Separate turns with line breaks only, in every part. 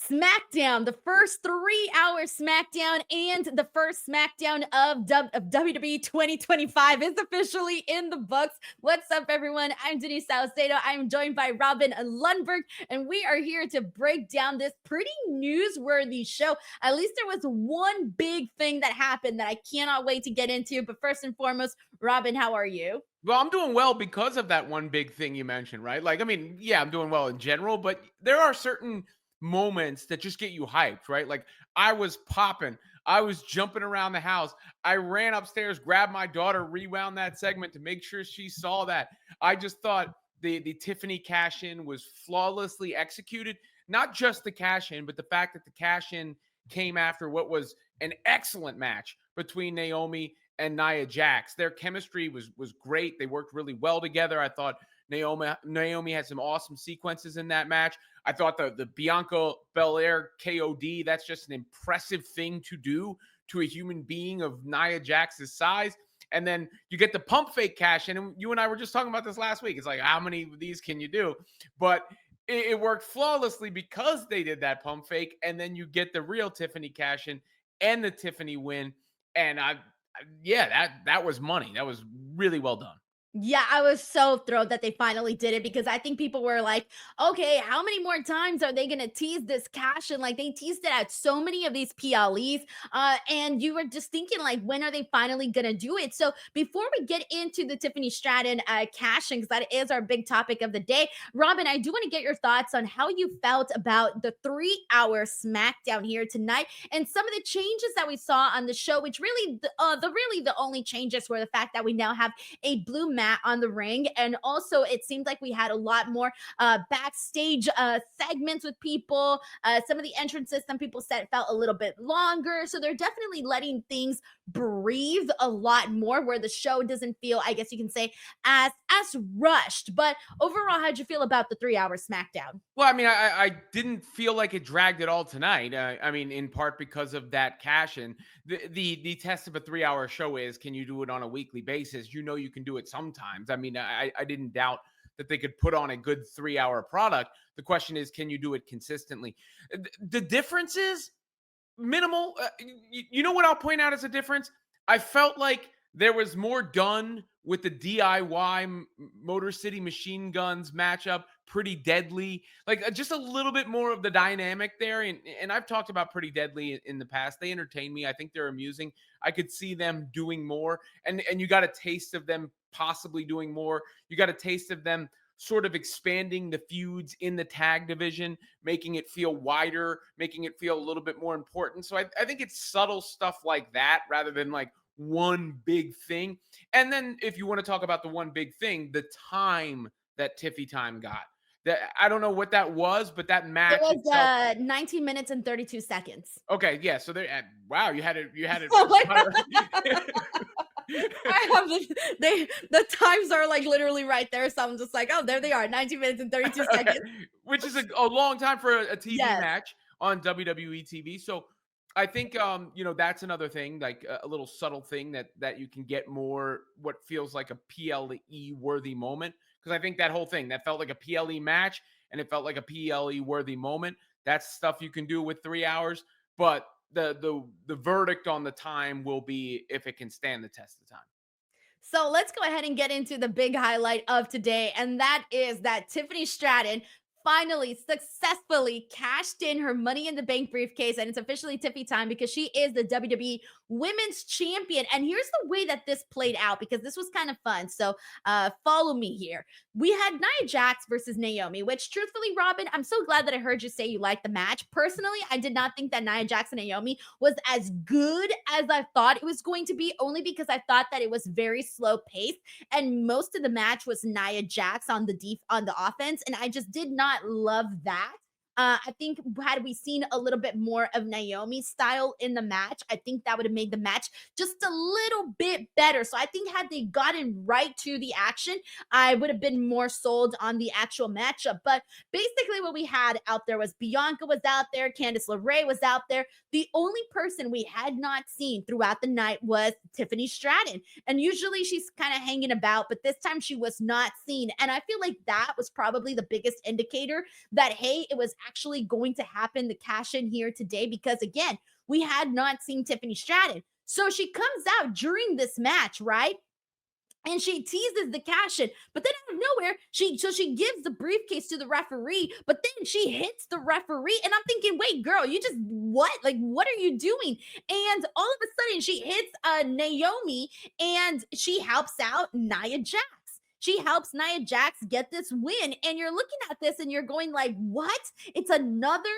Smackdown, the first 3-hour Smackdown and the first Smackdown of WWE 2025 is officially in the books. What's up, everyone? I'm Denise Salcedo. I'm joined by Robin Lundberg, and we are here to break down this pretty newsworthy show. At least there was one big thing that happened that I cannot wait to get into. But first and foremost, Robin, how are you?
Well, I'm doing well because of that one big thing you mentioned, right? Like, I mean, yeah, I'm doing well in general, but there are certain moments that just get you hyped, right? Like, I was popping, I was jumping around the house. I ran upstairs, grabbed my daughter, rewound that segment to make sure she saw that. I just thought the Tiffany cash in was flawlessly executed. Not just the cash in, but the fact that the cash in came after what was an excellent match between Naomi and Nia Jax. Their chemistry was great. They worked really well together. I thought Naomi had some awesome sequences in that match. I thought the Bianca Belair KOD, that's just an impressive thing to do to a human being of Nia Jax's size. And then you get the pump fake cash in. And you and I were just talking about this last week. It's like, how many of these can you do? But it worked flawlessly because they did that pump fake. And then you get the real Tiffany cash in and the Tiffany win. And yeah, that was money. That was really well done.
Yeah, I was so thrilled that they finally did it because I think people were like, okay, how many more times are they going to tease this cash? And like they teased it at so many of these PLEs. And you were just thinking, like, when are they finally going to do it? So before we get into the Tiffany Stratton cash in, because that is our big topic of the day, Robin, I do want to get your thoughts on how you felt about the 3-hour SmackDown here tonight and some of the changes that we saw on the show, which really, the only changes were the fact that we now have a blue mat on the ring. And also, it seemed like we had a lot more backstage segments with people. Some of the entrances, some people said it felt a little bit longer. So they're definitely letting things breathe a lot more where the show doesn't feel, I guess you can say, as rushed. But overall, how'd you feel about the 3-hour SmackDown?
Well, I mean, I didn't feel like it dragged at all tonight. I mean, in part because of that cash in. The test of a 3-hour show is, can you do it on a weekly basis? You know, you can do it sometimes. I mean, I didn't doubt that they could put on a good 3-hour product. The question is, can you do it consistently? The difference is minimal. You know what I'll point out as a difference? I felt like there was more done with the DIY Motor City Machine Guns matchup, Pretty Deadly, like just a little bit more of the dynamic there. And I've talked about Pretty Deadly in the past. They entertain me. I think they're amusing. I could see them doing more. And you got a taste of them possibly doing more. You got a taste of them sort of expanding the feuds in the tag division, making it feel wider, making it feel a little bit more important. So I think it's subtle stuff like that rather than like one big thing. And then if you want to talk about the one big thing, the time that Tiffy Time got. That I don't know what that was, but that
It
match
was
itself.
19 minutes and 32 seconds.
Okay, yeah. So there. Wow, you had it.
Oh my God. I have the times are like literally right there. So I'm just like, oh, there they are, 19 minutes and 32
Okay,
seconds.
which is a long time for a TV
Yes.
match on WWE TV. So I think that's another thing, like a little subtle thing that you can get more what feels like a PLE worthy moment, because I think that whole thing that felt like a PLE match and it felt like a PLE worthy moment. That's stuff you can do with 3 hours, but the verdict on the time will be if it can stand the test of time.
So let's go ahead and get into the big highlight of today. And that is that Tiffany Stratton finally successfully cashed in her Money in the Bank briefcase. And it's officially Tiffy time because she is the WWE Women's Champion. And here's the way that this played out because this was kind of fun. So follow me here. We had Nia Jax versus Naomi, which truthfully, Robin, I'm so glad that I heard you say you liked the match. Personally, I did not think that Nia Jax and Naomi was as good as I thought it was going to be, only because I thought that it was very slow paced and most of the match was Nia Jax on the offense, and I just did not love that. I think had we seen a little bit more of Naomi's style in the match, I think that would have made the match just a little bit better. So I think had they gotten right to the action, I would have been more sold on the actual matchup. But basically, what we had out there was Bianca was out there, Candice LeRae was out there. The only person we had not seen throughout the night was Tiffany Stratton. And usually she's kind of hanging about, but this time she was not seen. And I feel like that was probably the biggest indicator that, hey, it was actually going to happen, the cash in here today? Because again, we had not seen Tiffany Stratton. So she comes out during this match, right? And she teases the cash in, but then out of nowhere, she gives the briefcase to the referee, but then she hits the referee, and I'm thinking, wait, girl, you just what? Like, what are you doing? And all of a sudden, she hits Naomi, and she helps out Nia Jax. She helps Nia Jax get this win, and you're looking at this, and you're going like, what? It's another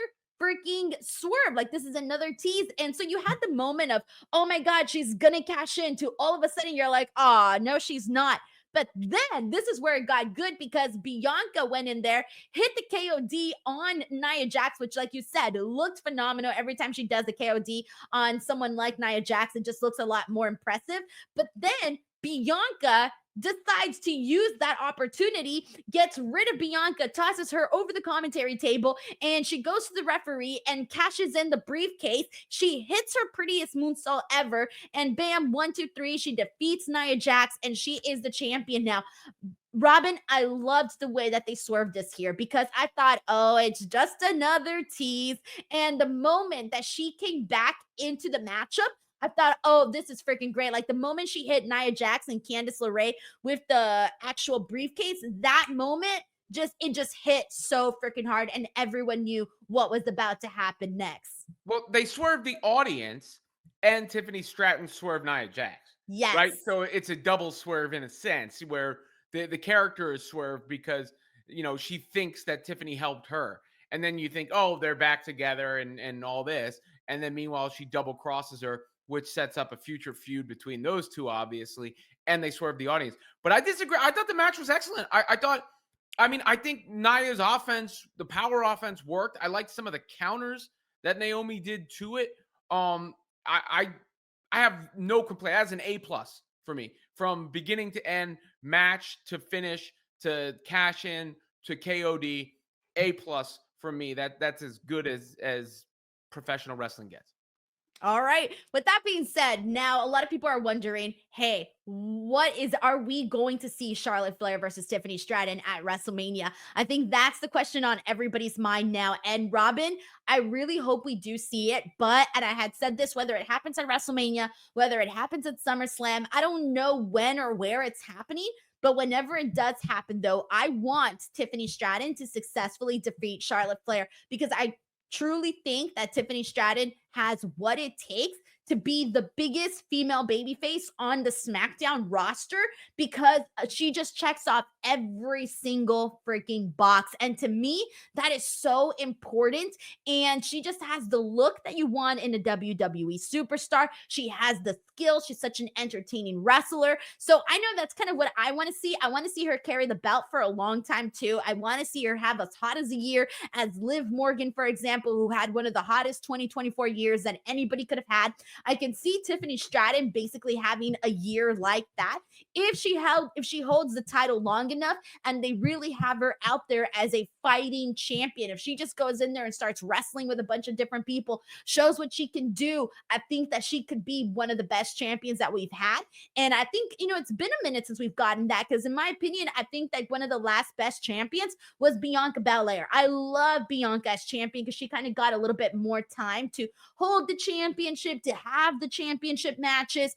freaking swerve. Like, this is another tease. And so you had the moment of, oh my God, she's gonna cash in, to all of a sudden you're like, oh, no, she's not. But then this is where it got good, because Bianca went in there, hit the KOD on Nia Jax, which, like you said, looked phenomenal. Every time she does the KOD on someone like Nia Jax, it just looks a lot more impressive. But then Bianca decides to use that opportunity, gets rid of Bianca, tosses her over the commentary table, and she goes to the referee and cashes in the briefcase. She hits her prettiest moonsault ever, and bam, 1, 2, 3, she defeats Nia Jax, and she is the champion now. Robin, I loved the way that they swerved this here, because I thought, oh, it's just another tease. And the moment that she came back into the matchup, I thought, oh, this is freaking great. Like, the moment she hit Nia Jax and Candice LeRae with the actual briefcase, that moment it just hit so freaking hard, and everyone knew what was about to happen next.
Well, they swerved the audience, and Tiffany Stratton swerved Nia Jax.
Yes.
Right? So it's a double swerve in a sense, where the character is swerved because, she thinks that Tiffany helped her. And then you think, oh, they're back together and all this. And then meanwhile, she double crosses her, which sets up a future feud between those two, obviously. And they swerve the audience. But I disagree. I thought the match was excellent. I think Nia's offense, the power offense, worked. I liked some of the counters that Naomi did to it. I have no complaint. That's an A+ for me, from beginning to end, match to finish to cash in to KOD. A+ for me. That's as good as professional wrestling gets.
All right. With that being said, now a lot of people are wondering, hey, are we going to see Charlotte Flair versus Tiffany Stratton at WrestleMania? I think that's the question on everybody's mind now. And Robin, I really hope we do see it. And I had said this, whether it happens at WrestleMania, whether it happens at SummerSlam, I don't know when or where it's happening. But whenever it does happen, though, I want Tiffany Stratton to successfully defeat Charlotte Flair, because I truly think that Tiffany Stratton has what it takes to be the biggest female babyface on the SmackDown roster, because she just checks off every single freaking box. And to me, that is so important. And she just has the look that you want in a WWE superstar. She has the skill. She's such an entertaining wrestler. So I know that's kind of what I want to see. I want to see her carry the belt for a long time too. I want to see her have as hot as a year as Liv Morgan, for example, who had one of the hottest 2024 years that anybody could have had. I can see Tiffany Stratton basically having a year like that if she holds the title long enough, and they really have her out there as a fighting champion. If she just goes in there and starts wrestling with a bunch of different people, shows what she can do, I think that she could be one of the best champions that we've had. And I think, it's been a minute since we've gotten that, because in my opinion, I think that one of the last best champions was Bianca Belair. I love Bianca as champion because she kind of got a little bit more time to hold the championship, to have the championship matches.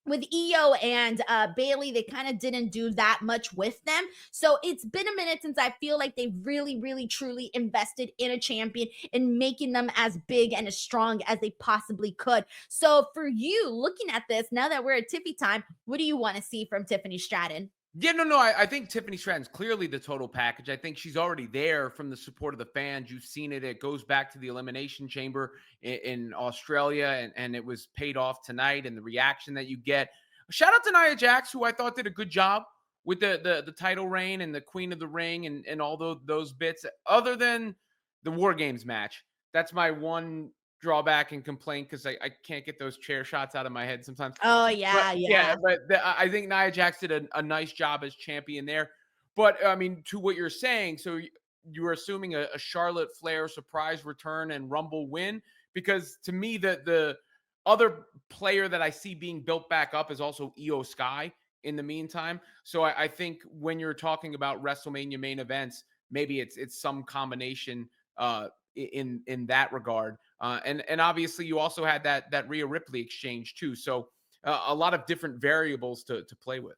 With Io and Bailey, they kind of didn't do that much with them. So it's been a minute since I feel like they've really, really, truly invested in a champion and making them as big and as strong as they possibly could. So for you, looking at this, now that we're at Tiffy time, what do you want to see from Tiffany Stratton?
Yeah, no. I think Tiffany Stratton's clearly the total package. I think she's already there from the support of the fans. You've seen it. It goes back to the Elimination Chamber in Australia, and it was paid off tonight, and the reaction that you get. Shout out to Nia Jax, who I thought did a good job with the title reign and the Queen of the Ring and all those bits, other than the War Games match. That's my one drawback and complaint, because I can't get those chair shots out of my head sometimes.
Oh, yeah.
But I think Nia Jax did a nice job as champion there. But, I mean, to what you're saying, so you were assuming a Charlotte Flair surprise return and Rumble win? Because to me, the other player that I see being built back up is also Io Sky in the meantime. So I think when you're talking about WrestleMania main events, maybe it's some combination in that regard. And obviously you also had that Rhea Ripley exchange too. So a lot of different variables to play with.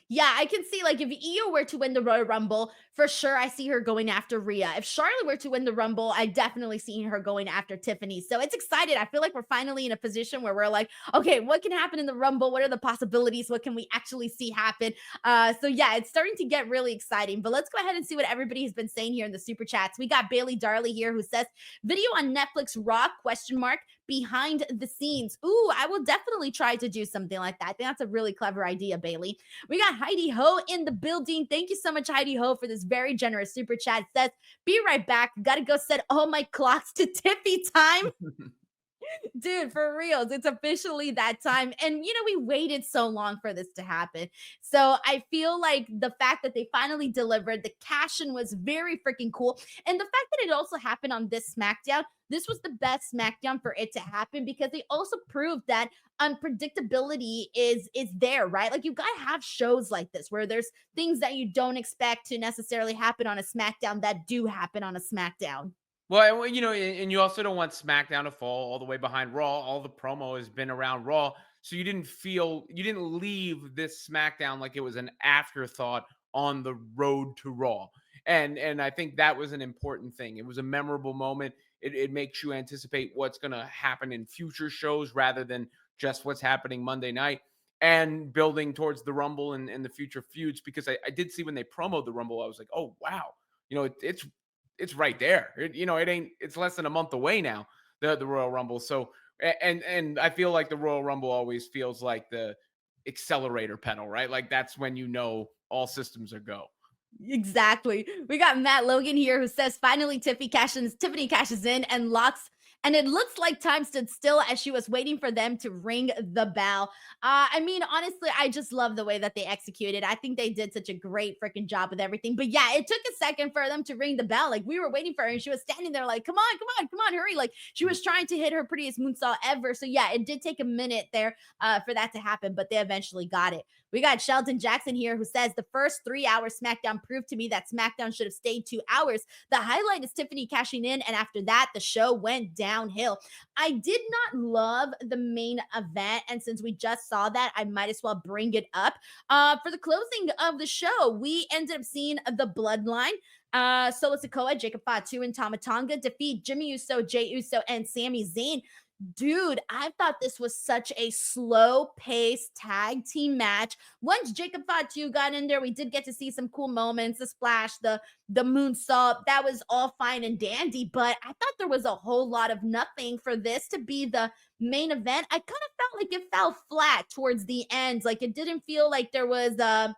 Yeah, I can see like if Io were to win the Royal Rumble, for sure I see her going after Rhea. If Charlotte were to win the Rumble, I definitely see her going after Tiffany. So it's excited. I feel like we're finally in a position where we're like, okay, what can happen in the Rumble? What are the possibilities? What can we actually see happen? So yeah, it's starting to get really exciting. But let's go ahead and see what everybody has been saying here in the super chats. We got Bailey Darley here who says, video on Netflix Raw question mark behind the scenes. Ooh, I will definitely try to do something like that. I think that's a really clever idea, Bailey. We got Heidi Ho in the building. Thank you so much, Heidi Ho, for this very generous super chat. It says, be right back. Got to go set all my clocks to Tiffy time. Dude, for reals, it's officially that time. And, we waited so long for this to happen. So I feel like the fact that they finally delivered, the cash in was very freaking cool. And the fact that it also happened on this SmackDown, this was the best SmackDown for it to happen because they also proved that unpredictability is there, right? Like you got to have shows like this where there's things that you don't expect to necessarily happen on a SmackDown that do happen on a SmackDown.
Well, and you also don't want SmackDown to fall all the way behind Raw. All the promo has been around Raw. So you didn't leave this SmackDown like it was an afterthought on the road to Raw. And I think that was an important thing. It was a memorable moment. It makes you anticipate what's going to happen in future shows rather than just what's happening Monday night and building towards the Rumble and the future feuds. Because I did see when they promoted the Rumble, I was like, oh, wow. It's right there. It's less than a month away now, the Royal Rumble. So and I feel like the Royal Rumble always feels like the accelerator pedal, right? Like that's when all systems are go.
Exactly. We got Matt Logan here who says finally Tiffany cashes in and locks. And it looks like time stood still as she was waiting for them to ring the bell. I mean, honestly, I just love the way that they executed. I think they did such a great freaking job with everything. But yeah, it took a second for them to ring the bell. Like we were waiting for her and she was standing there like, come on, come on, come on, hurry. Like she was trying to hit her prettiest moonsault ever. So yeah, it did take a minute there for that to happen, but they eventually got it. We got Sheldon Jackson here who says the first 3 hours SmackDown proved to me that SmackDown should have stayed 2 hours. The highlight is Tiffany cashing in, and after that, the show went downhill. I did not love the main event, and since we just saw that, I might as well bring it up. For the closing of the show, we ended up seeing the Bloodline. Solo Sikoa, Jacob Fatu, and Tama Tonga defeat Jimmy Uso, Jey Uso, and Sami Zayn. Dude, I thought this was such a slow-paced tag team match. Once Jacob Fatu got in there, we did get to see some cool moments, the splash, the moonsault. That was all fine and dandy, but I thought there was a whole lot of nothing for this to be the main event. I kind of felt like it fell flat towards the end. Like it didn't feel like there was a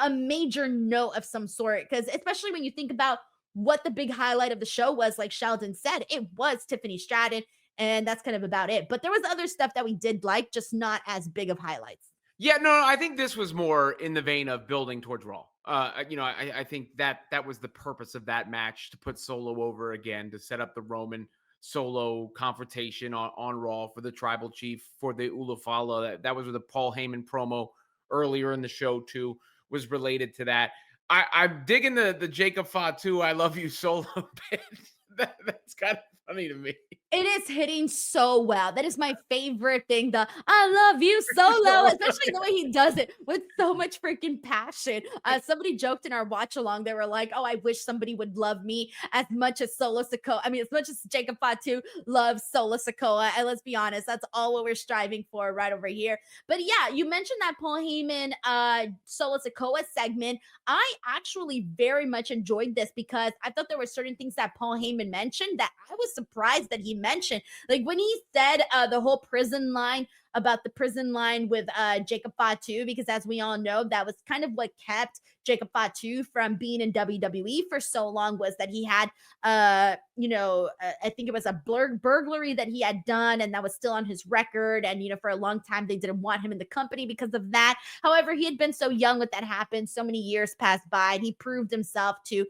major note of some sort, because especially when you think about what the big highlight of the show was, like Sheldon said, it was Tiffany Stratton. And that's kind of about it. But there was other stuff that we did like, just not as big of highlights.
Yeah, no, I think this was more in the vein of building towards Raw. I think that was the purpose of that match, to put Solo over again, to set up the Roman Solo confrontation on Raw for the Tribal Chief, for the Ulafala. That was with the Paul Heyman promo earlier in the show too, was related to that. I'm digging the Jacob Fatu, I love you Solo bit. That's kind of funny to me.
It is hitting so well. That is my favorite thing. The I love you Solo, especially the way he does it with so much freaking passion. Somebody joked in our watch along. They were like, "Oh, I wish somebody would love me as much as Solo Sikoa. I mean, as much as Jacob Fatu loves Solo Sikoa." And let's be honest, that's all what we're striving for right over here. But yeah, you mentioned that Paul Heyman Solo Sikoa segment. I actually very much enjoyed this because I thought there were certain things that Paul Heyman mentioned that I was surprised that he mentioned. Like when he said the whole prison line, about the prison line with Jacob Fatu, because as we all know, that was kind of what kept Jacob Fatu from being in WWE for so long, was that he had, I think it was a burglary that he had done, and that was still on his record. And, for a long time, they didn't want him in the company because of that. However, he had been so young when that happened. So many years passed by, and he proved himself to,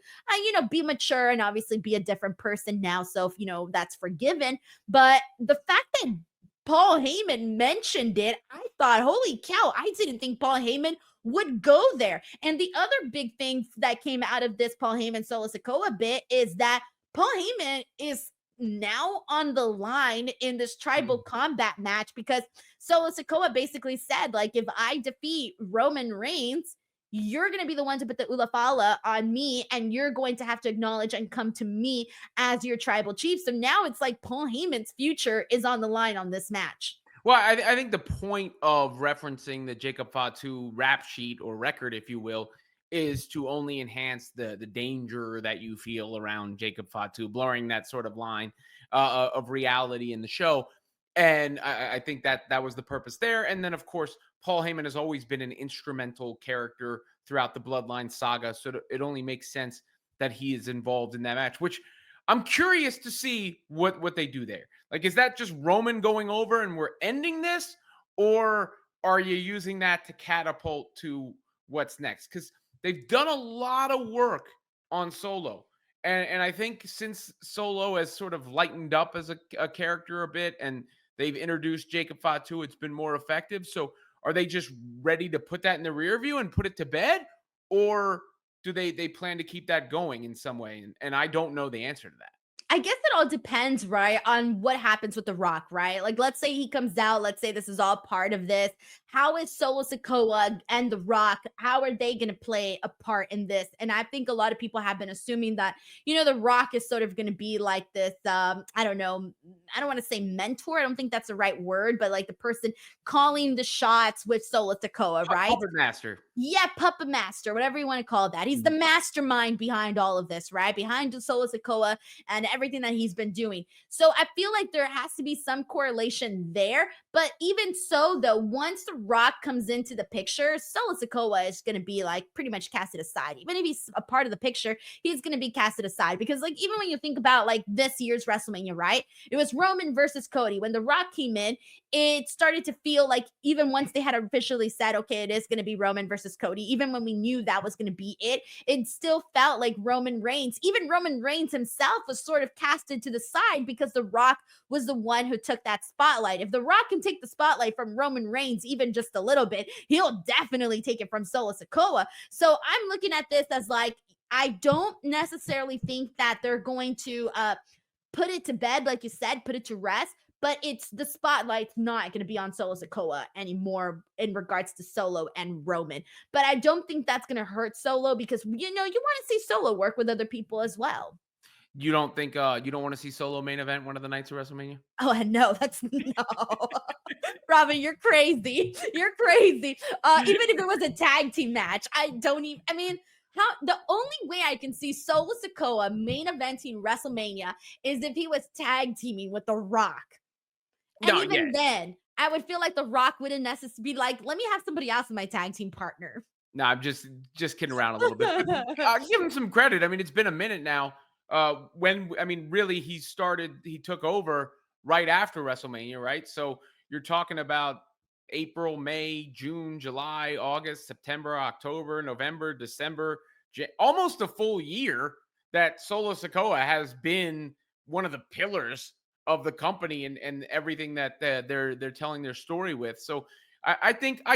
be mature and obviously be a different person now. So, that's forgiven. But the fact that Paul Heyman mentioned it, I thought, holy cow, I didn't think Paul Heyman would go there. And the other big thing that came out of this Paul Heyman Solo Sikoa bit is that Paul Heyman is now on the line in this tribal combat match because Solo Sikoa basically said, like, if I defeat Roman Reigns, you're going to be the one to put the Ulafala on me, and you're going to have to acknowledge and come to me as your tribal chief. So now it's like Paul Heyman's future is on the line on this match.
Well, I think the point of referencing the Jacob Fatu rap sheet or record, if you will, is to only enhance the danger that you feel around Jacob Fatu, blurring that sort of line of reality in the show. And I think that was the purpose there. And then, of course, Paul Heyman has always been an instrumental character throughout the Bloodline saga. So it only makes sense that he is involved in that match, which I'm curious to see what they do there. Like, is that just Roman going over and we're ending this? Or are you using that to catapult to what's next? Because they've done a lot of work on Solo. And I think since Solo has sort of lightened up as a character a bit and they've introduced Jacob Fatu, it's been more effective. So are they just ready to put that in the rear view and put it to bed? Or do they plan to keep that going in some way? And I don't know the answer to that.
I guess it all depends, right, on what happens with The Rock, right? Like, let's say he comes out, let's say this is all part of this. How is Solo Sikoa and The Rock, how are they going to play a part in this? And I think a lot of people have been assuming that, The Rock is sort of going to be like this, I don't know, I don't want to say mentor. I don't think that's the right word, but like the person calling the shots with Solo Sikoa, right?
Puppet master.
Yeah, puppet master, whatever you want to call that. He's the mastermind behind all of this, right? Behind Solo Sikoa and everything that he's been doing. So I feel like there has to be some correlation there. But even so, though, once The Rock comes into the picture, Solo Sikoa is going to be like pretty much casted aside. Even if he's a part of the picture, he's going to be casted aside. Because like even when you think about like this year's WrestleMania, right? It was Roman versus Cody. When The Rock came in, it started to feel like even once they had officially said, okay, it is going to be Roman versus Cody, even when we knew that was going to be it still felt like Roman Reigns, even Roman Reigns himself was sort of casted to the side because The Rock was the one who took that spotlight. If The Rock can take the spotlight from Roman Reigns even just a little bit, he'll definitely take it from Solo Sikoa. So I'm looking at this as like, I don't necessarily think that they're going to put it to bed, like you said, put it to rest. But it's the spotlight's not going to be on Solo Sikoa anymore in regards to Solo and Roman. But I don't think that's going to hurt Solo because, you want to see Solo work with other people as well.
You don't think you don't want to see Solo main event one of the nights of WrestleMania?
Oh, no, that's no. Robin, you're crazy. You're crazy. Even if it was a tag team match, I mean, the only way I can see Solo Sikoa main eventing WrestleMania is if he was tag teaming with The Rock. And even then, I would feel like The Rock wouldn't necessarily be like, let me have somebody else in my tag team partner.
No, I'm just kidding around a little bit. Give him some credit. I mean, it's been a minute now. Really, he took over right after WrestleMania, right? So you're talking about April, May, June, July, August, September, October, November, December, almost a full year that Solo Sikoa has been one of the pillars of the company and everything that they're telling their story with. So I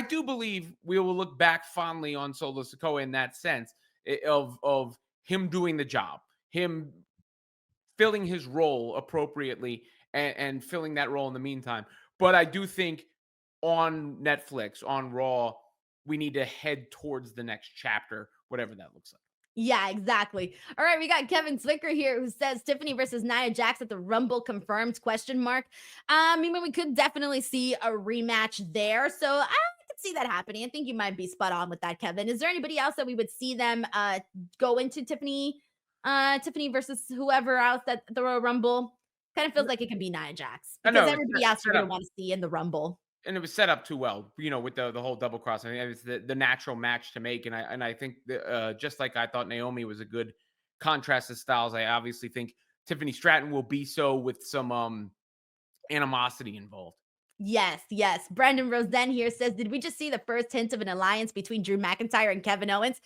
do believe we will look back fondly on Solo Sikoa in that sense of him doing the job, him filling his role appropriately and filling that role in the meantime. But I do think on Netflix, on Raw, we need to head towards the next chapter, whatever that looks like.
Yeah, exactly. All right, we got Kevin Zwicker here who says Tiffany versus Nia Jax at the Rumble confirmed ? I mean, we could definitely see a rematch there. So I could see that happening. I think you might be spot on with that, Kevin. Is there anybody else that we would see them go into Tiffany versus whoever else at the Royal Rumble? Kind of feels like it could be Nia Jax because everybody else you're going to want to see in the Rumble.
And it was set up too well, with the whole double cross. I mean, it was the natural match to make. And I think just like I thought Naomi was a good contrast of styles, I obviously think Tiffany Stratton will be so with some animosity involved.
Yes. Brandon Rosen here says, did we just see the first hint of an alliance between Drew McIntyre and Kevin Owens?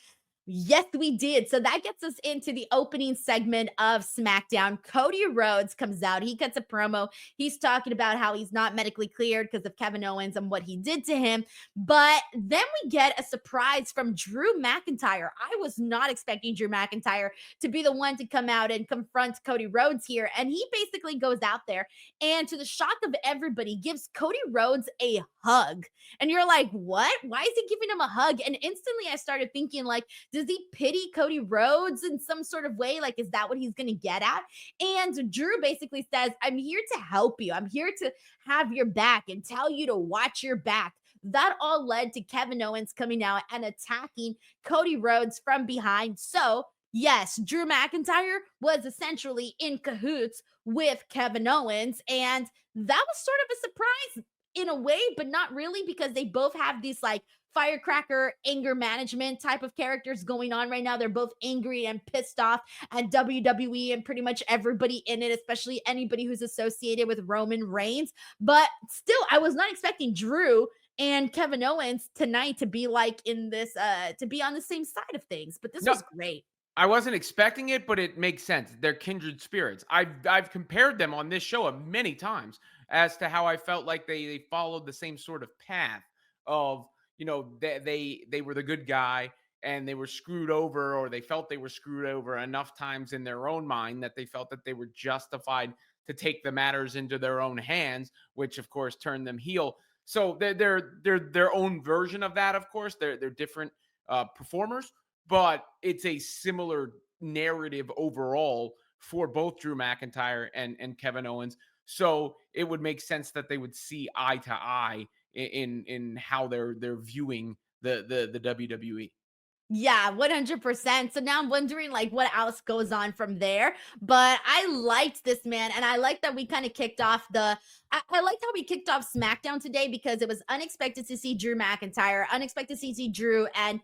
Yes, we did. So that gets us into the opening segment of SmackDown. Cody Rhodes comes out. He cuts a promo. He's talking about how he's not medically cleared because of Kevin Owens and what he did to him. But then we get a surprise from Drew McIntyre. I was not expecting Drew McIntyre to be the one to come out and confront Cody Rhodes here. And he basically goes out there and, to the shock of everybody, gives Cody Rhodes a hug. And you're like, what? Why is he giving him a hug? And instantly I started thinking, like, does he pity Cody Rhodes in some sort of way? Like, is that what he's going to get at? And Drew basically says, I'm here to help you. I'm here to have your back and tell you to watch your back. That all led to Kevin Owens coming out and attacking Cody Rhodes from behind. So, yes, Drew McIntyre was essentially in cahoots with Kevin Owens. And that was sort of a surprise in a way, but not really, because they both have these like firecracker anger management type of characters going on right now. They're both angry and pissed off at WWE and pretty much everybody in it, especially anybody who's associated with Roman Reigns. But still, I was not expecting Drew and Kevin Owens tonight to be like in this to be on the same side of things. But this
No,
was great.
I wasn't expecting it, but it makes sense. They're kindred spirits. I've compared them on this show many times as to how I felt like they followed the same sort of path of, they were the good guy and they were screwed over, or they felt they were screwed over enough times in their own mind that they felt that they were justified to take the matters into their own hands, which of course turned them heel. So they're their own version of that. Of course, they're different performers, but it's a similar narrative overall for both Drew McIntyre and Kevin Owens. So it would make sense that they would see eye to eye in how they're viewing the WWE.
Yeah, 100%. So now I'm wondering like what else goes on from there. But I liked this, man. And I like that we kind of kicked off I liked how we kicked off SmackDown today, because it was unexpected to see Drew McIntyre, unexpected to see Drew and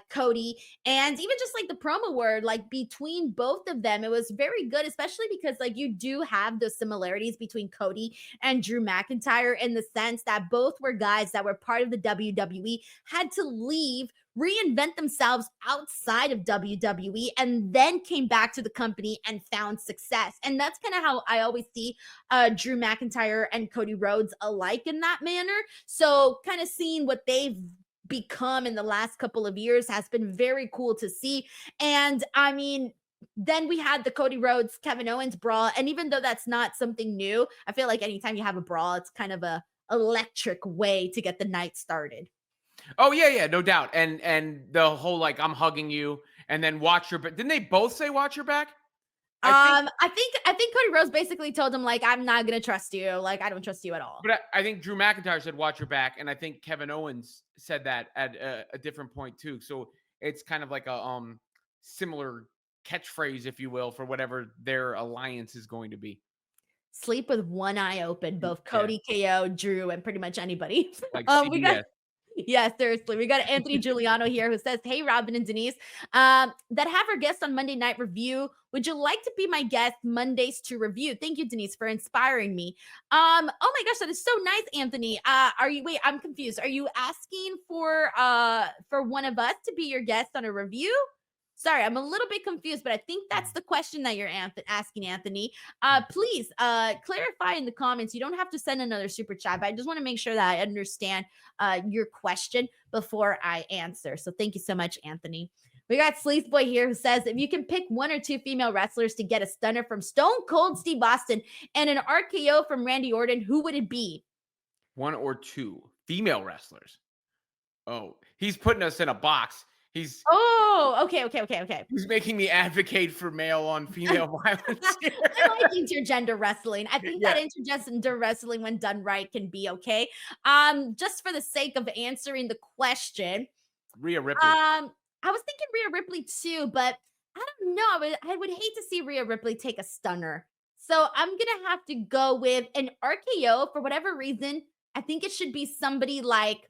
Cody. And even just like the promo word, like between both of them, it was very good, especially because like you do have those similarities between Cody and Drew McIntyre, in the sense that both were guys that were part of the WWE, had to leave, reinvent themselves outside of WWE, and then came back to the company and found success. And that's kind of how I always see Drew McIntyre and Cody Rhodes alike in that manner. So kind of seeing what they've become in the last couple of years has been very cool to see. And I mean, then we had the Cody Rhodes Kevin Owens brawl, and even though that's not something new, I feel like anytime you have a brawl, it's kind of a electric way to get the night started.
Oh yeah, no doubt. And the whole like I'm hugging you and then watch your back. Didn't they both say watch your back? I think,
I think Cody Rhodes basically told him like, I'm not gonna trust you. Like, I don't trust you at all.
but I think Drew McIntyre said watch your back, and I think Kevin Owens said that at a different point too. So it's kind of like a similar catchphrase, if you will, for whatever their alliance is going to be.
Sleep with one eye open, both
Yeah,
Cody, KO, Drew, and pretty much anybody.
like
We got
CBS.
Yeah, seriously. We got Anthony Giuliano here who says, hey, Robin and Denise, that have our guest on Monday Night Review. Would you like to be my guest Mondays to review? Thank you, Denise, for inspiring me. Oh my gosh, that is so nice, Anthony. Wait, I'm confused. Are you asking for one of us to be your guest on a review? Sorry, I'm a little bit confused, but I think that's the question that you're asking, Anthony. Please clarify in the comments. You don't have to send another super chat, but I just want to make sure that I understand your question before I answer. So thank you so much, Anthony. We got Sleaze Boy here who says, if you can pick one or two female wrestlers to get a stunner from Stone Cold Steve Austin and an RKO from Randy Orton, who would it be?
One or two female wrestlers. Oh, he's putting us in a box. He's
Oh, okay.
he's making me advocate for male on female violence here.
I like intergender wrestling. I think
Yeah,
that intergender wrestling, when done right, can be okay. Just for the sake of answering the question,
Rhea Ripley.
I was thinking Rhea Ripley too, but I don't know. I would hate to see Rhea Ripley take a stunner. So I'm gonna have to go with an RKO for whatever reason. I think it should be somebody like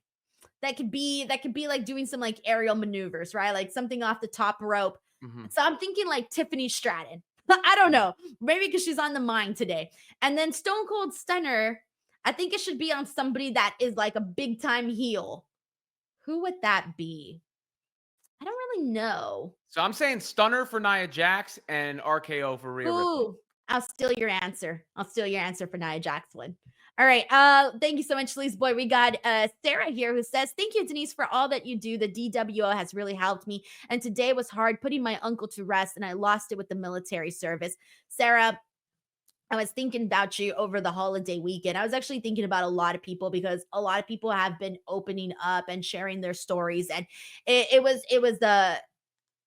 that could be like doing some like aerial maneuvers, right? Like something off the top rope.
Mhm.
So I'm thinking like Tiffany Stratton. I don't know. Maybe because she's on the mind today. And then Stone Cold Stunner, I think it should be on somebody that is like a big time heel. Who would that be? I don't really know.
So I'm saying stunner for Nia Jax and RKO for Rhea Ripley.
Ooh, I'll steal your answer. I'll steal your answer for Nia Jax one. All right. Thank you so much, Sleaze Boy. We got Sarah here who says, "Thank you, Denise, for all that you do. The DWO has really helped me. And today was hard putting my uncle to rest, and I lost it with the military service." Sarah, I was thinking about you over the holiday weekend. I was actually thinking about a lot of people because a lot of people have been opening up and sharing their stories. And it was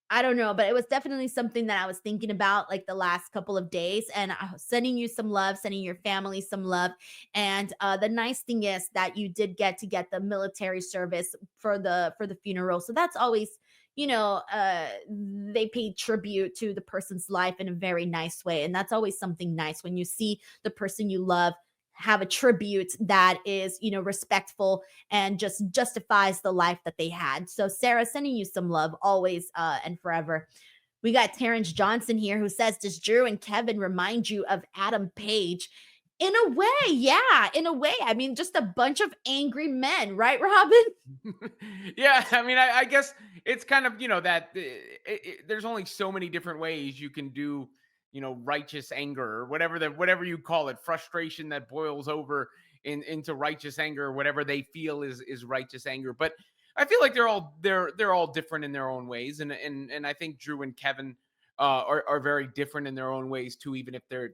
I don't know, but it was definitely something that I was thinking about like the last couple of days. And I was sending you some love, sending your family some love. And the nice thing is that you did get the military service for the funeral. So that's always, they paid tribute to the person's life in a very nice way. And that's always something nice when you see the person you love have a tribute that is, respectful and just justifies the life that they had. So, Sarah, sending you some love always and forever. We got Terrence Johnson here who says, "Does Drew and Kevin remind you of Adam Page?" In a way, yeah, in a way. I mean, just a bunch of angry men, right, Robin?
Yeah, I mean, I guess it's kind of, that there's only so many different ways you can do, righteous anger or whatever you call it, frustration that boils over into righteous anger, or whatever they feel is righteous anger. But I feel like they're all different in their own ways, and I think Drew and Kevin are very different in their own ways too. Even if they're,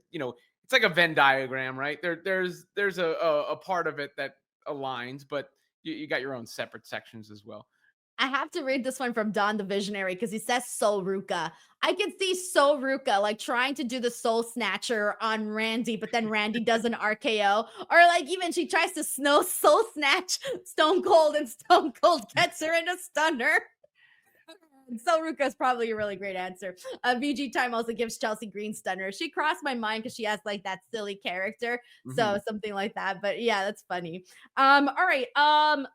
it's like a Venn diagram, right? There's a part of it that aligns, but you got your own separate sections as well.
I have to read this one from Don the Visionary because he says Soul Ruka. I can see Soul Ruka like trying to do the Soul Snatcher on Randy, but then Randy does an RKO. Or like even she tries to Soul Snatch Stone Cold and Stone Cold gets her in a stunner. So Ruka is probably a really great answer. VG Time also gives Chelsea Green stunner. She crossed my mind because she has like that silly character, so something like that. But yeah, that's funny. All right.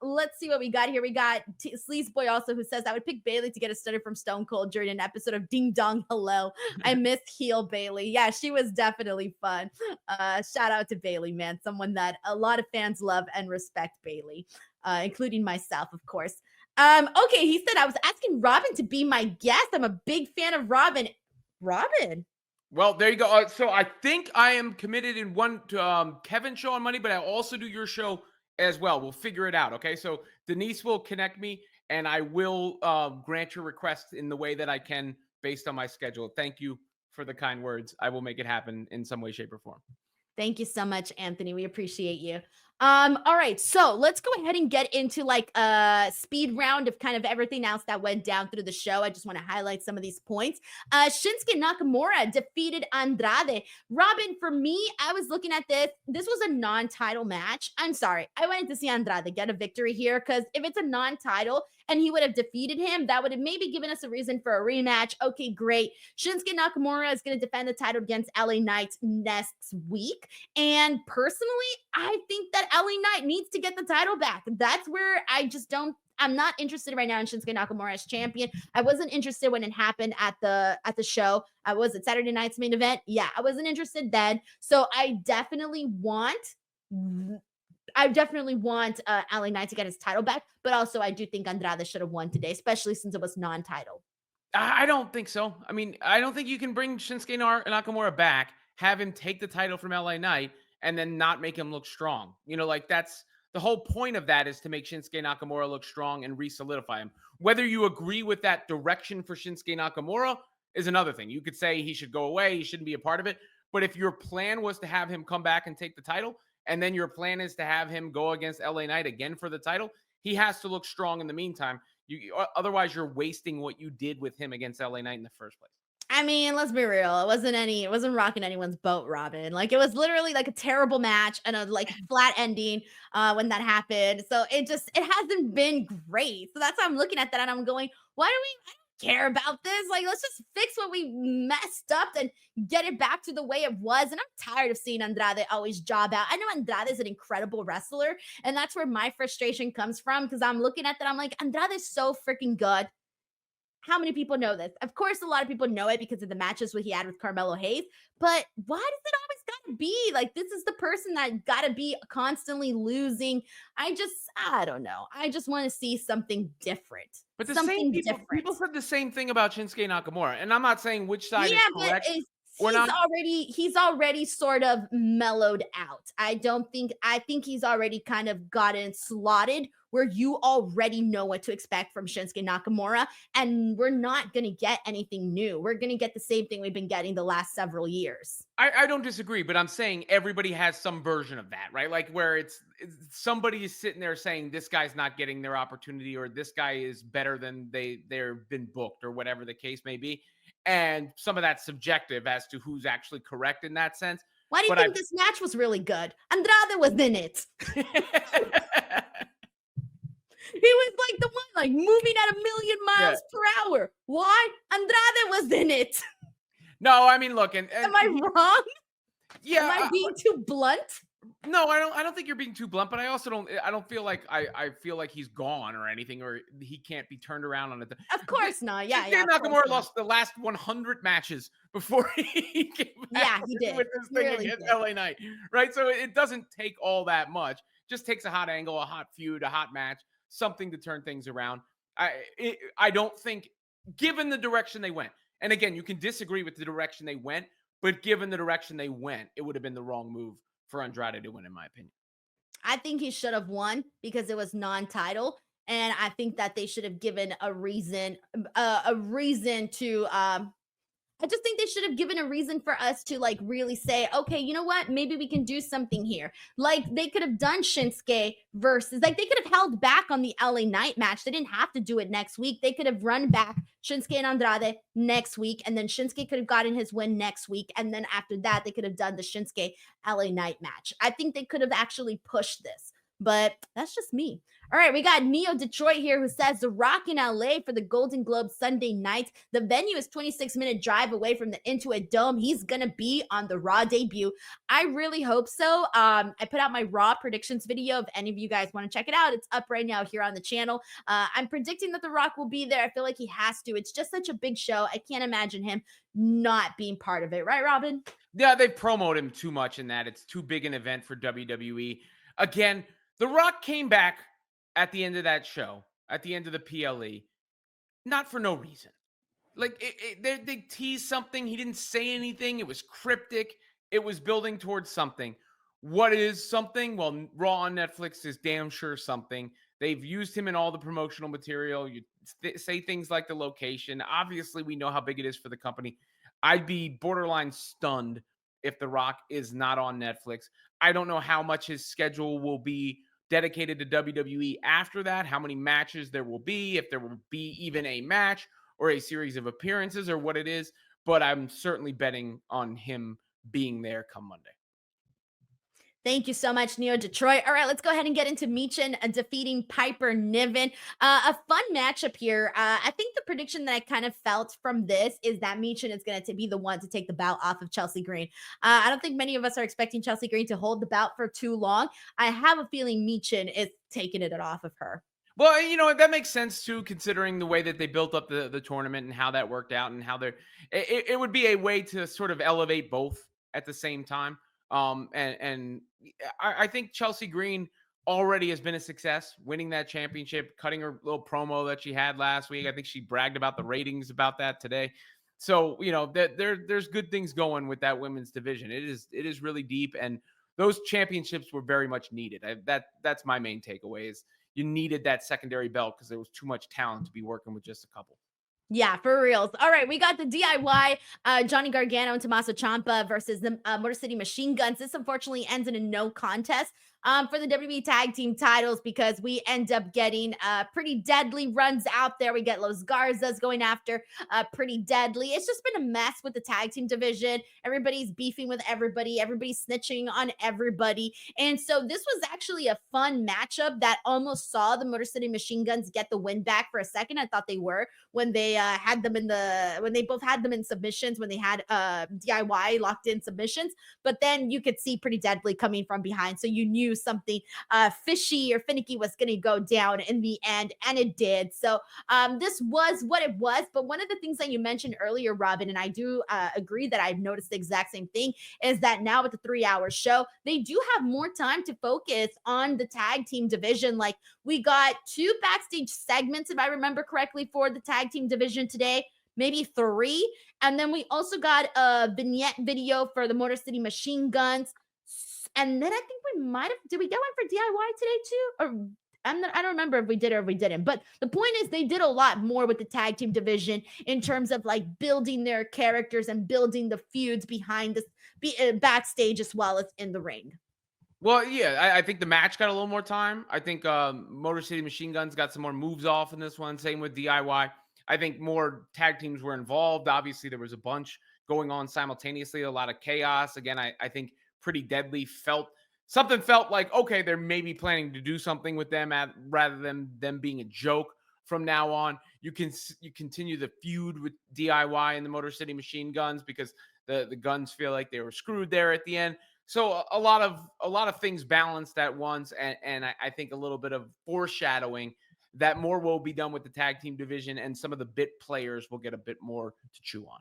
Let's see what we got here. We got Sleaze Boy also who says, "I would pick Bailey to get a stunner from Stone Cold during an episode of Ding Dong Hello. I miss heel Bailey. Yeah, she was definitely fun. Shout out to Bailey, man. Someone that a lot of fans love and respect Bailey, including myself, of course. Okay, he said I was asking Robin to be my guest. I'm a big fan of Robin. Robin.
Well, there you go. So I think I am committed in one to Kevin's show on Monday, but I also do your show as well. We'll figure it out. Okay. So Denise will connect me, and I will grant your request in the way that I can based on my schedule. Thank you for the kind words. I will make it happen in some way, shape, or form.
Thank you so much, Anthony. We appreciate you. All right, so let's go ahead and get into like a speed round of kind of everything else that went down through the show. I just want to highlight some of these points. Shinsuke Nakamura defeated Andrade. Robin, for me, I was looking at this. This was a non-title match. I'm sorry. I wanted to see Andrade get a victory here because if it's a non-title and he would have defeated him, that would have maybe given us a reason for a rematch. Okay, great. Shinsuke Nakamura is going to defend the title against LA Knight next week. And personally, I think that LA Knight needs to get the title back. That's where I'm not interested right now in Shinsuke Nakamura as champion. I wasn't interested when it happened at the show. I was at Saturday night's main event. Yeah, I wasn't interested then. So I definitely want LA Knight to get his title back, but also I do think Andrade should have won today, especially since it was non-title.
I don't think so. I mean, I don't think you can bring Shinsuke Nakamura back, have him take the title from LA Knight, and then not make him look strong. Like that's the whole point of that, is to make Shinsuke Nakamura look strong and re-solidify him. Whether you agree with that direction for Shinsuke Nakamura is another thing. You could say he should go away, he shouldn't be a part of it. But if your plan was to have him come back and take the title, and then your plan is to have him go against LA Knight again for the title, he has to look strong in the meantime. Otherwise, you're wasting what you did with him against LA Knight in the first place.
I mean, let's be real. It wasn't rocking anyone's boat, Robin. Like it was literally like a terrible match and a like flat ending when that happened. So it hasn't been great. So that's why I'm looking at that and I'm going, I don't care about this. Like, let's just fix what we messed up and get it back to the way it was. And I'm tired of seeing Andrade always job out. I know Andrade is an incredible wrestler, and that's where my frustration comes from because I'm looking at that. I'm like, Andrade is so freaking good. how many people know this? Of course, a lot of people know it because of the matches he had with Carmelo Hayes. But why does it always gotta be like this is the person that gotta be constantly losing? I don't know. I just want to see something different.
But the same
Something
people
different.
said the same thing about Shinsuke Nakamura, and I'm not saying which side is
Yeah, but
correct or not.
he's already sort of mellowed out. I think he's already kind of gotten slotted where you already know what to expect from Shinsuke Nakamura, and we're not gonna get anything new. We're gonna get the same thing we've been getting the last several years.
I don't disagree, but I'm saying everybody has some version of that, right? Like where it's somebody is sitting there saying this guy's not getting their opportunity, or this guy is better than they've been booked, or whatever the case may be. And some of that's subjective as to who's actually correct in that sense.
Why do you
But
think this match was really good? Andrade was in it. He was like the one, like moving at 1,000,000 miles per hour. Why? Andrade was in it.
No, I mean, look, and
Am I wrong?
yeah,
Am I being too blunt?
no, I don't think you're being too blunt, but I also don't feel like I feel like he's gone or anything, or he can't be turned around on it.
Of course not. Yeah,
Shinsuke
yeah.
Nakamura lost the last 100 matches before he came back
He did.
with this thing against LA Knight, right? So it doesn't take all that much. Just takes a hot angle, a hot feud, a hot match, something to turn things around. I don't think, given the direction they went, and again, you can disagree with the direction they went, but given the direction they went, it would have been the wrong move for Andrade to win, in my opinion.
I think he should have won because it was non-title, and I think that they should have given a reason to I just think they should have given a reason for us to like really say, okay, you know what? Maybe we can do something here. Like they could have done Shinsuke versus, like they could have held back on the LA Knight match. They didn't have to do it next week. They could have run back Shinsuke and Andrade next week, and then Shinsuke could have gotten his win next week. And then after that, they could have done the Shinsuke LA Knight match. I think they could have actually pushed this. But that's just me. All right, we got Neo Detroit here who says The Rock in LA for the Golden Globe Sunday night. The venue is 26-minute drive away from the Intuit Dome. He's going to be on the Raw debut. I really hope so. I put out my Raw predictions video. If any of you guys want to check it out, it's up right now here on the channel. I'm predicting that The Rock will be there. I feel like he has to. It's just such a big show. I can't imagine him not being part of it. Right, Robin?
Yeah, they've promoted him too much in that. It's too big an event for WWE. Again, The Rock came back at the end of that show, at the end of the PLE, not for no reason. Like, they teased something. He didn't say anything. It was cryptic. It was building towards something. What is something? Well, Raw on Netflix is damn sure something. They've used him in all the promotional material. You say things like the location. Obviously, we know how big it is for the company. I'd be borderline stunned if The Rock is not on Netflix. I don't know how much his schedule will be dedicated to WWE after that, how many matches there will be, if there will be even a match or a series of appearances or what it is, but I'm certainly betting on him being there come Monday.
Thank you so much, Neo Detroit. All right, let's go ahead and get into Michin defeating Piper Niven. A fun matchup here. I think the prediction that I kind of felt from this is that Michin is going to be the one to take the belt off of Chelsea Green. I don't think many of us are expecting Chelsea Green to hold the belt for too long. I have a feeling Michin is taking it off of her.
Well, you know, that makes sense too, considering the way that they built up the tournament and how that worked out and how it would be a way to sort of elevate both at the same time. And I think Chelsea Green already has been a success, winning that championship, cutting her little promo that she had last week. I think she bragged about the ratings about that today. So, you know, there's good things going with that women's division. It is really deep, and those championships were very much needed. That's my main takeaway is you needed that secondary belt because there was too much talent to be working with just a couple.
Yeah, for reals. All right, we got the DIY, Johnny Gargano and Tommaso Ciampa versus the Motor City Machine Guns. This unfortunately ends in a no contest for the WWE Tag Team titles because we end up getting Pretty Deadly runs out there. We get Los Garzas going after Pretty Deadly. It's just been a mess with the tag team division. Everybody's beefing with everybody. Everybody's snitching on everybody. And so this was actually a fun matchup that almost saw the Motor City Machine Guns get the win back for a second. I thought they were when they had them when they both had them in submissions, when they had DIY locked in submissions. But then you could see Pretty Deadly coming from behind. So you knew something fishy or finicky was going to go down in the end, and it did. So this was what it was. But one of the things that you mentioned earlier, Robin, and I do agree that I've noticed the exact same thing, is that now with the 3-hour show, they do have more time to focus on the tag team division. Like, we got 2 backstage segments, if I remember correctly, for the tag team division today, maybe 3. And then we also got a vignette video for the Motor City Machine Guns. And then I think we might have, did we get one for DIY today too? Or I don't remember if we did or if we didn't. But the point is, they did a lot more with the tag team division in terms of like building their characters and building the feuds behind this backstage as well as in the ring.
Well, yeah, I think the match got a little more time. I think Motor City Machine Guns got some more moves off in this one. Same with DIY. I think more tag teams were involved. Obviously, there was a bunch going on simultaneously, a lot of chaos. Again, I think Pretty Deadly felt like, okay, they're maybe planning to do something with them rather than them being a joke from now on. You continue the feud with DIY and the Motor City Machine Guns because the Guns feel like they were screwed there at the end. So a lot of things balanced at once, and I think a little bit of foreshadowing that more will be done with the tag team division, and some of the bit players will get a bit more to chew on.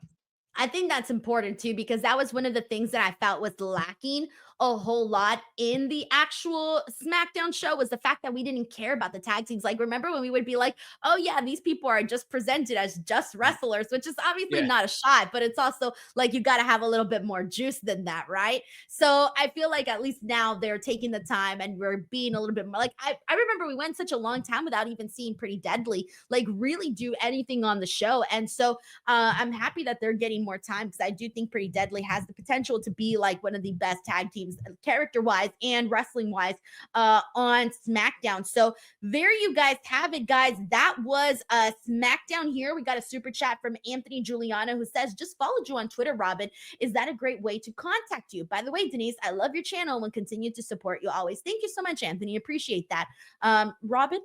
I think that's important too, because that was one of the things that I felt was lacking a whole lot in the actual SmackDown show, was the fact that we didn't care about the tag teams. Like, remember when we would be like, oh yeah, these people are just presented as just wrestlers, which is obviously not a shot, but it's also like, you got to have a little bit more juice than that, right? So I feel like at least now they're taking the time and we're being a little bit more like, I remember we went such a long time without even seeing Pretty Deadly like really do anything on the show. And so I'm happy that they're getting more time, because I do think Pretty Deadly has the potential to be like one of the best tag teams character wise and wrestling wise on SmackDown. So there you guys have it, guys. That was SmackDown here. We got a super chat from Anthony Giuliano who says, just followed you on Twitter, Robin. Is that a great way to contact you? By the way, Denise, I love your channel and will continue to support you always. Thank you so much, Anthony. Appreciate that. Robin?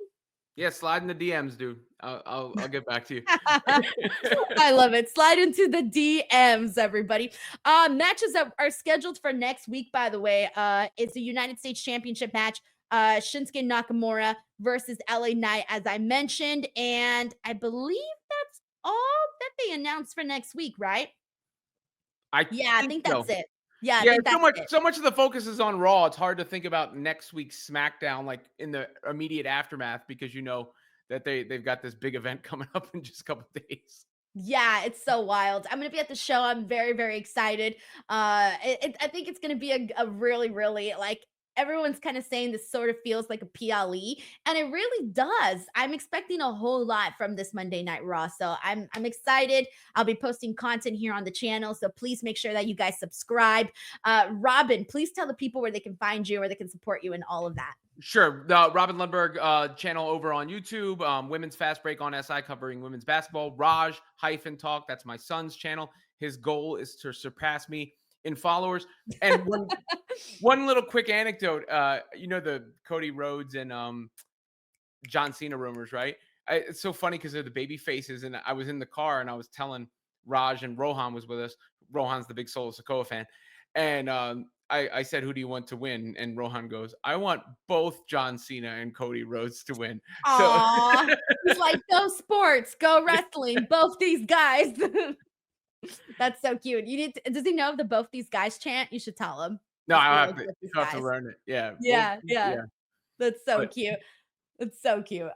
Yeah, slide in the DMs, dude. I'll get back to you.
I love it. Slide into the DMs, everybody. Matches that are scheduled for next week, by the way. It's a United States Championship match. Shinsuke Nakamura versus LA Knight, as I mentioned. And I believe that's all that they announced for next week, right? I think that's it. Yeah,
so much of the focus is on Raw. It's hard to think about next week's SmackDown like in the immediate aftermath, because you know that they've got this big event coming up in just a couple of days.
Yeah, it's so wild. I'm gonna be at the show. I'm very, very excited. I think it's gonna be a really, really like, everyone's kind of saying this sort of feels like a PLE, and it really does. I'm expecting a whole lot from this Monday Night Raw, so I'm excited. I'll be posting content here on the channel, so please make sure that you guys subscribe. Robin, please tell the people where they can find you, or they can support you in all of that.
Sure. The Robin Lundberg channel over on YouTube. Women's Fast Break on SI covering women's basketball. Raj-Talk, that's my son's channel. His goal is to surpass me in followers. And one little quick anecdote. You know the Cody Rhodes and John Cena rumors, right? It's so funny because they're the baby faces. And I was in the car and I was telling Raj, and Rohan was with us. Rohan's the big Solo Sikoa fan. And I said, who do you want to win? And Rohan goes, I want both John Cena and Cody Rhodes to win.
Aww. So he's like, go sports, go wrestling, both these guys. That's so cute. Does he know the both these guys chant? You should tell him.
No, I have to learn it. Yeah.
Yeah. That's so cute. It's so cute.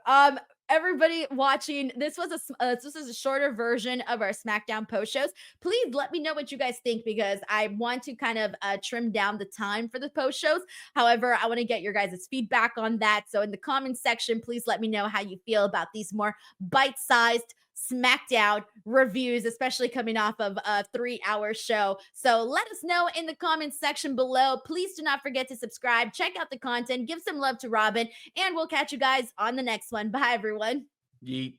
Everybody watching, this was a shorter version of our SmackDown post shows. Please let me know what you guys think, because I want to kind of trim down the time for the post shows. However, I want to get your guys' feedback on that. So in the comments section, please let me know how you feel about these more bite-sized SmackDown reviews, especially coming off of a 3-hour show. So let us know in the comments section below. Please do not forget to subscribe, check out the content, give some love to Robin, and we'll catch you guys on the next one. Bye, everyone.
Yeet.